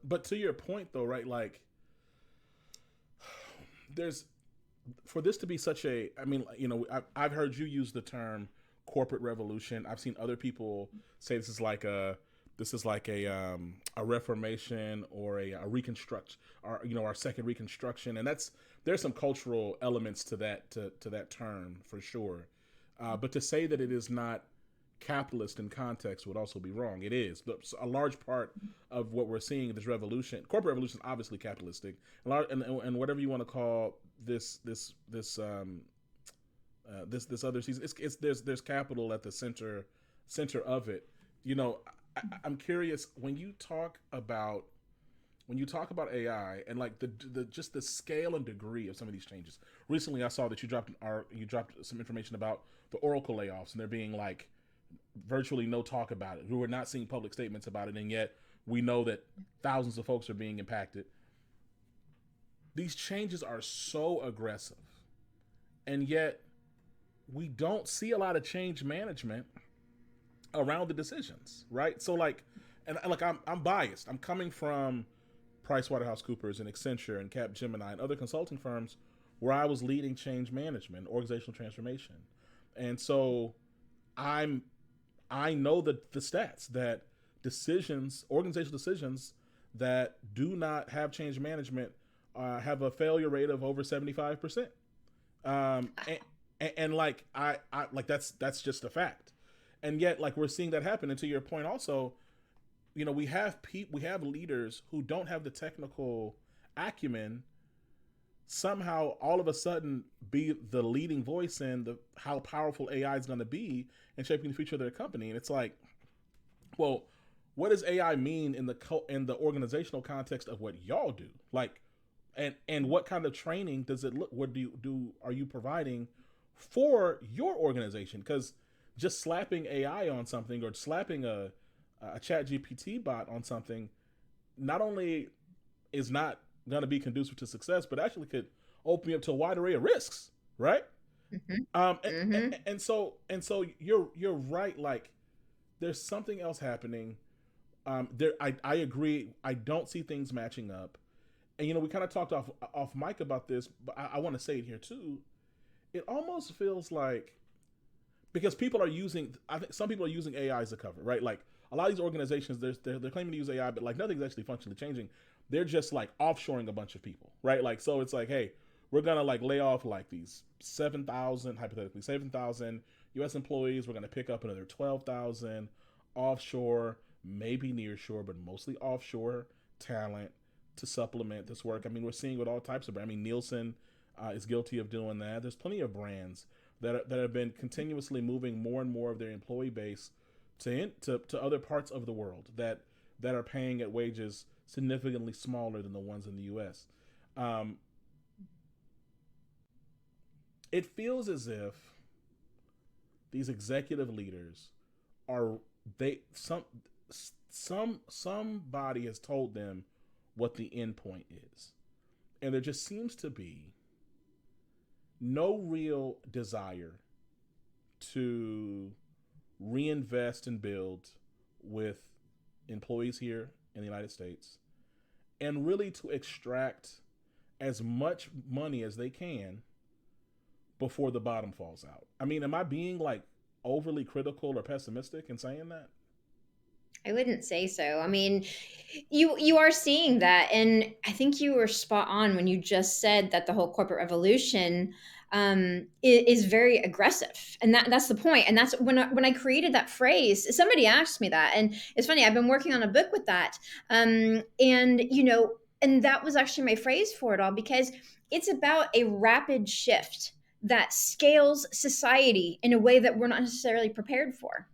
but to your point though, right? Like, there's for this to be such a, I mean, I've heard you use the term corporate revolution. I've seen other people say this is like a reformation or a reconstruct, or our second reconstruction, and that's there's some cultural elements to to that term for sure. But to say that it is not capitalist in context would also be wrong. It is. A large part of what we're seeing in this revolution, corporate revolution, is obviously capitalistic, and whatever you want to call this other season, it's there's capital at the center of it. I'm curious when you talk about AI and like the just the scale and degree of some of these changes. Recently, I saw that you dropped some information about the Oracle layoffs, and there being like virtually no talk about it. We were not seeing public statements about it, and yet we know that thousands of folks are being impacted. These changes are so aggressive, and yet we don't see a lot of change management around the decisions, right? So like, and like I'm biased. I'm coming from PricewaterhouseCoopers and Accenture and Capgemini and other consulting firms where I was leading change management, organizational transformation, and so I'm I know the stats that organizational decisions that do not have change management have a failure rate of over 75%. Um, and like I like that's just a fact. And yet, like we're seeing that happen. And to your point, also, we have leaders who don't have the technical acumen somehow all of a sudden be the leading voice in the how powerful AI is going to be in shaping the future of their company. And it's like, well, what does AI mean in in the organizational context of what y'all do? Like, and what kind of training does it look? What do are you providing for your organization? Because just slapping AI on something or slapping a Chat GPT bot on something not only is not going to be conducive to success, but actually could open you up to a wide array of risks, right? Hmm. Um, and, Hmm. and so you're right. Like, there's something else happening. I agree. I don't see things matching up. And we kind of talked off mic about this, but I want to say it here too. It almost feels like because people are using, I think some people are using AI as a cover, right? Like a lot of these organizations, they're claiming to use AI, but like nothing's actually functionally changing. They're just like offshoring a bunch of people, right? Like so, it's like, hey, we're gonna like lay off like these 7,000 hypothetically 7,000 U.S. employees. We're gonna pick up another 12,000 offshore, maybe near shore, but mostly offshore talent to supplement this work. I mean, we're seeing with all types of brands. I mean, Nielsen is guilty of doing that. There's plenty of brands that have been continuously moving more and more of their employee base to other parts of the world that are paying at wages significantly smaller than the ones in the U.S. Um, it feels as if these executive leaders are they somebody has told them what the end point is, and there just seems to be no real desire to reinvest and build with employees here in the United States and really to extract as much money as they can before the bottom falls out. I mean, am I being like overly critical or pessimistic in saying that? I wouldn't say so. I mean, you are seeing that, and I think you were spot on when you just said that the whole corporate revolution is very aggressive, and that's the point. And that's when I created that phrase. Somebody asked me that, and it's funny. I've been working on a book with that, and and that was actually my phrase for it all because it's about a rapid shift that scales society in a way that we're not necessarily prepared for.